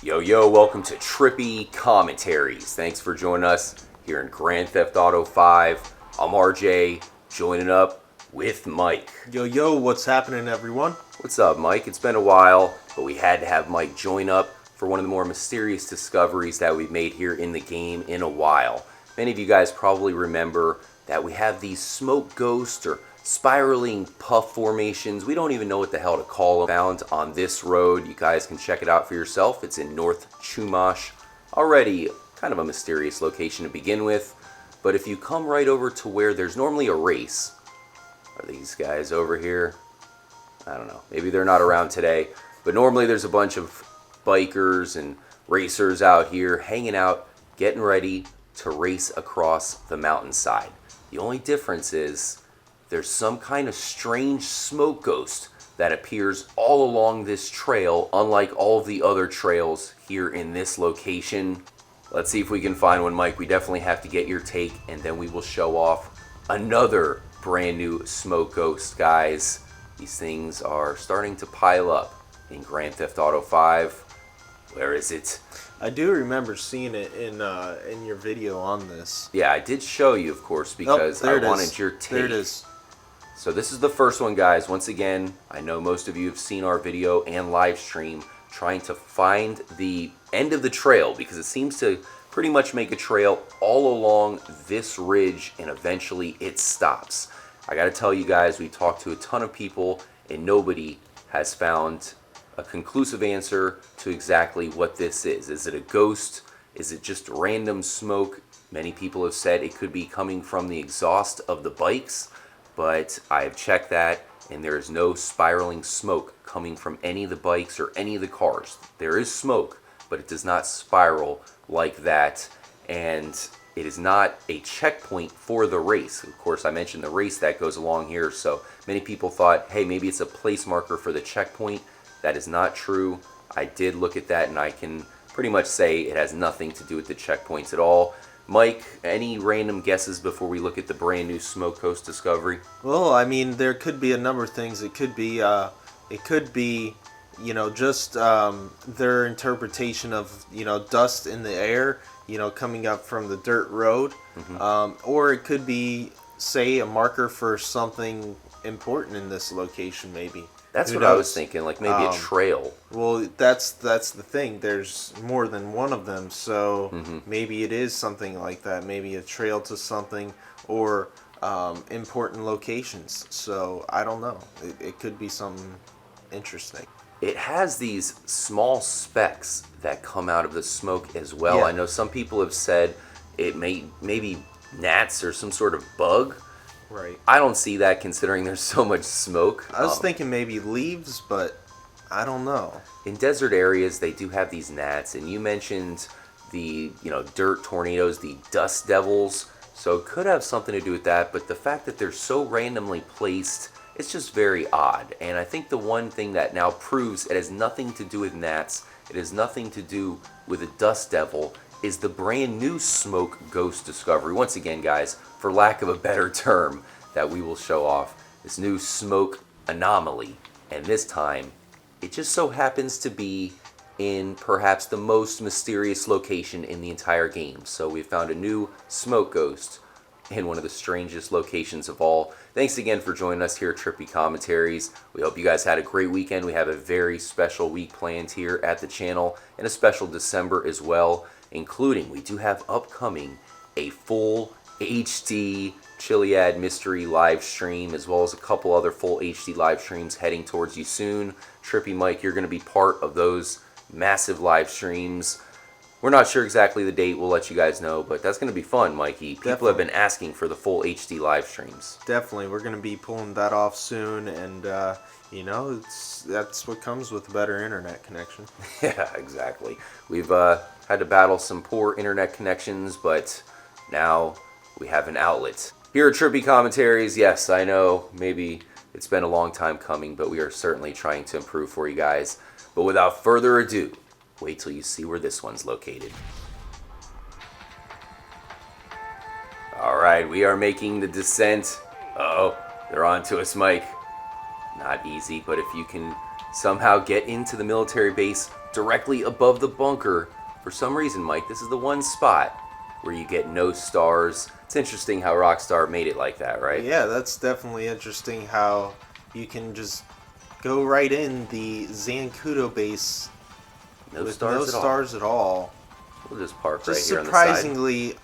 Yo, yo, welcome to Trippy Commentaries. Thanks for joining us here in Grand Theft Auto 5. I'm RJ, joining up with Mike. Yo, yo, what's happening, everyone? What's up, Mike? It's been a while, but we had to have Mike join up for one of the more mysterious discoveries that we've made here in the game in a while. Many of you guys probably remember that we have these smoke ghosts or spiraling puff formations. We don't even know what the hell to call them. Found on this road. You guys can check it out for yourself. It's in North Chumash. Already kind of a mysterious location to begin with. But if you come right over to where there's normally a race, are these guys over here? I don't know. Maybe they're not around today. But normally there's a bunch of bikers and racers out here hanging out, getting ready to race across the mountainside. The only difference is there's some kind of strange smoke ghost that appears all along this trail, unlike all of the other trails here in this location. Let's see if we can find one, Mike. We definitely have to get your take, and then we will show off another brand new smoke ghost, guys. These things are starting to pile up in Grand Theft Auto 5. Where is it? I do remember seeing it in your video on this. Yeah, I did show you, of course, because I wanted your take. There it is. So this is the first one, guys. Once again, I know most of you have seen our video and live stream trying to find the end of the trail, because it seems to pretty much make a trail all along this ridge and eventually it stops. I gotta tell you guys, we talked to a ton of people and nobody has found a conclusive answer to exactly what this is. Is it a ghost? Is it just random smoke? Many people have said it could be coming from the exhaust of the bikes, but I have checked that and there is no spiraling smoke coming from any of the bikes or any of the cars. There is smoke, but it does not spiral like that, and it is not a checkpoint for the race. Of course, I mentioned the race that goes along here, so many people thought, hey, maybe it's a place marker for the checkpoint. That is not true. I did look at that and I can pretty much say it has nothing to do with the checkpoints at all. Mike, any random guesses before we look at the brand new Smoke Coast discovery? Well, I mean, there could be a number of things. It could be, just their interpretation of, dust in the air, coming up from the dirt road. Or it could be, say, a marker for something important in this location, maybe. That's what I was thinking, like maybe a trail. Well, that's the thing. There's more than one of them, so maybe it is something like that. Maybe a trail to something, or important locations. So I don't know. It could be something interesting. It has these small specks that come out of the smoke as well. Yeah. I know some people have said it maybe gnats or some sort of bug. Right. I don't see that considering there's so much smoke. I was thinking maybe leaves, but I don't know. In desert areas, they do have these gnats, and you mentioned the dirt tornadoes, the dust devils, so it could have something to do with that, but the fact that they're so randomly placed, it's just very odd. And I think the one thing that now proves it has nothing to do with gnats, it has nothing to do with a dust devil, is the brand new smoke ghost discovery. Once again, guys, for lack of a better term, that we will show off this new smoke anomaly. And this time, it just so happens to be in perhaps the most mysterious location in the entire game. So we found a new smoke ghost in one of the strangest locations of all. Thanks again for joining us here at Trippy Commentaries. We hope you guys had a great weekend. We have a very special week planned here at the channel, and a special December as well, including we do have upcoming a full HD Chiliad mystery live stream, as well as a couple other full HD live streams heading towards you soon. Trippy Mike, you're going to be part of those massive live streams. We're not sure exactly the date. We'll let you guys know, but that's going to be fun, Mikey. People have been asking for the full HD live streams. Definitely. We're going to be pulling that off soon, and, that's what comes with a better internet connection. Yeah, exactly. We've had to battle some poor internet connections, but now we have an outlet. Here at Trippy Commentaries, yes, I know, maybe it's been a long time coming, but we are certainly trying to improve for you guys. But without further ado, wait till you see where this one's located. Alright, we are making the descent. Uh-oh, they're on to us, Mike. Not easy, but if you can somehow get into the military base directly above the bunker. For some reason, Mike, this is the one spot where you get no stars. It's interesting how Rockstar made it like that, right? Yeah, that's definitely interesting how you can just go right in the Zancudo base No with stars no at all. stars at all. We'll just park Just right here on the side. surprisingly,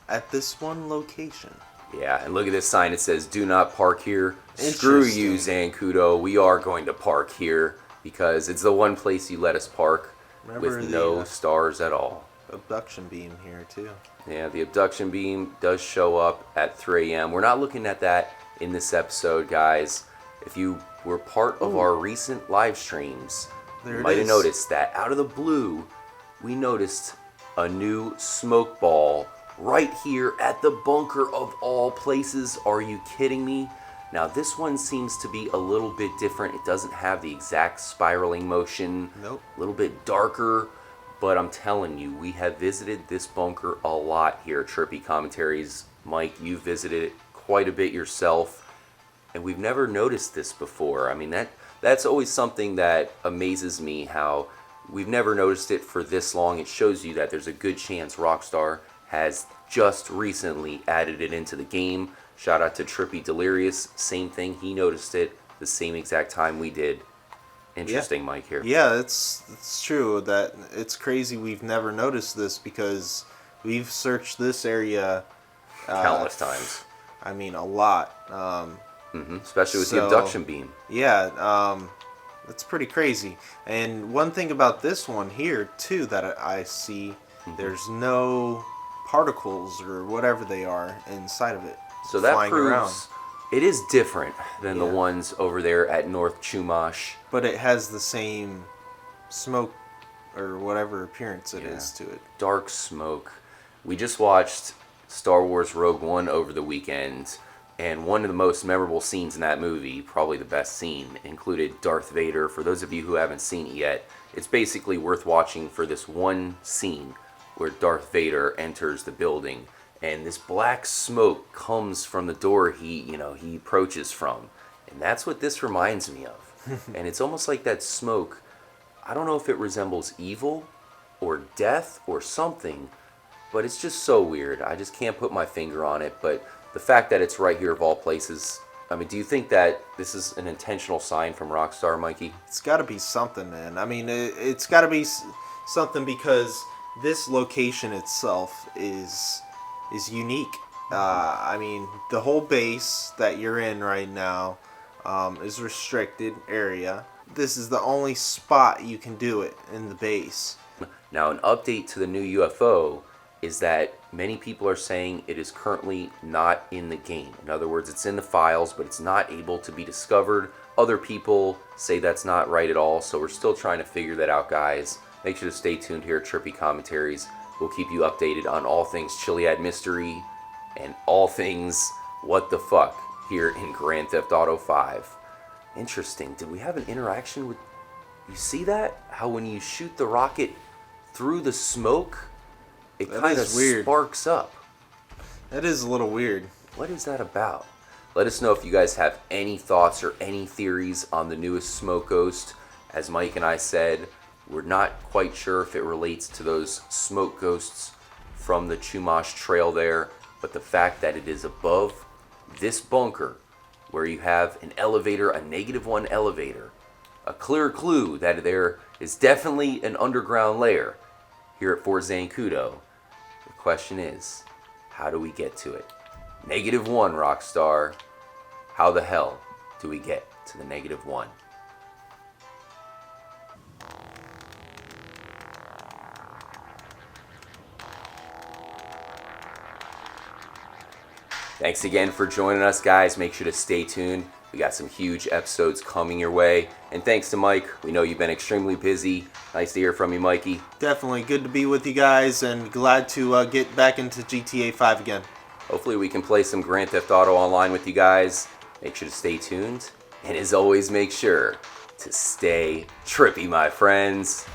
at this one location. Yeah, and look at this sign. It says, "Do not park here." Screw you, Zancudo. We are going to park here because it's the one place you let us park Remember with the, no stars at all. Abduction beam here too. Yeah, the abduction beam does show up at 3 a.m. We're not looking at that in this episode, guys. If you were part of our recent live streams, There you it might have is. noticed that out of the blue, we noticed a new smoke ball right here at the bunker of all places. Are you kidding me? Now this one seems to be a little bit different. It doesn't have the exact spiraling motion. Nope. A little bit darker. But I'm telling you, we have visited this bunker a lot here at Trippy Commentaries. Mike, you visited it quite a bit yourself, and we've never noticed this before. I mean, that's always something that amazes me, how we've never noticed it for this long. It shows you that there's a good chance Rockstar has just recently added it into the game. Shout out to Trippy Delirious. Same thing, he noticed it the same exact time we did. Interesting, yeah. Mike, here. Yeah, it's true that it's crazy we've never noticed this because we've searched this area countless times. I mean, a lot. Especially with the abduction beam. Yeah, it's pretty crazy. And one thing about this one here, too, that I see, there's no particles or whatever they are inside of it. So that flying proves around. it is different than the Yeah. ones over there at North Chumash. But it has the same smoke or whatever appearance it is to it. Dark smoke. We just watched Star Wars Rogue One over the weekend, and one of the most memorable scenes in that movie, probably the best scene, included Darth Vader. For those of you who haven't seen it yet, it's basically worth watching for this one scene where Darth Vader enters the building, and this black smoke comes from the door he approaches from. And that's what this reminds me of. And it's almost like that smoke, I don't know if it resembles evil or death or something, but it's just so weird. I just can't put my finger on it. But the fact that it's right here of all places, I mean, do you think that this is an intentional sign from Rockstar, Mikey? It's got to be something, man. I mean, it's got to be something because this location itself is unique. I mean, the whole base that you're in right now is restricted area. This is the only spot you can do it in the base. Now, an update to the new UFO is that many people are saying it is currently not in the game. In other words, it's in the files, but it's not able to be discovered. Other people say that's not right at all, so we're still trying to figure that out, guys. Make sure to stay tuned here at Trippy Commentaries. We'll keep you updated on all things Chiliad Mystery and all things what the fuck here in Grand Theft Auto 5. Interesting. Did we have an interaction with... You see that? How when you shoot the rocket through the smoke, it kind of sparks up. That is a little weird. What is that about? Let us know if you guys have any thoughts or any theories on the newest smoke ghost. As Mike and I said, we're not quite sure if it relates to those smoke ghosts from the Chumash Trail there, but the fact that it is above this bunker where you have an elevator, a -1 elevator, a clear clue that there is definitely an underground lair here at Fort Zancudo. The question is, how do we get to it? -1, Rockstar. How the hell do we get to the -1? Thanks again for joining us, guys. Make sure to stay tuned. We got some huge episodes coming your way. And thanks to Mike. We know you've been extremely busy. Nice to hear from you, Mikey. Definitely good to be with you guys and glad to get back into GTA 5 again. Hopefully we can play some Grand Theft Auto online with you guys. Make sure to stay tuned. And as always, make sure to stay trippy, my friends.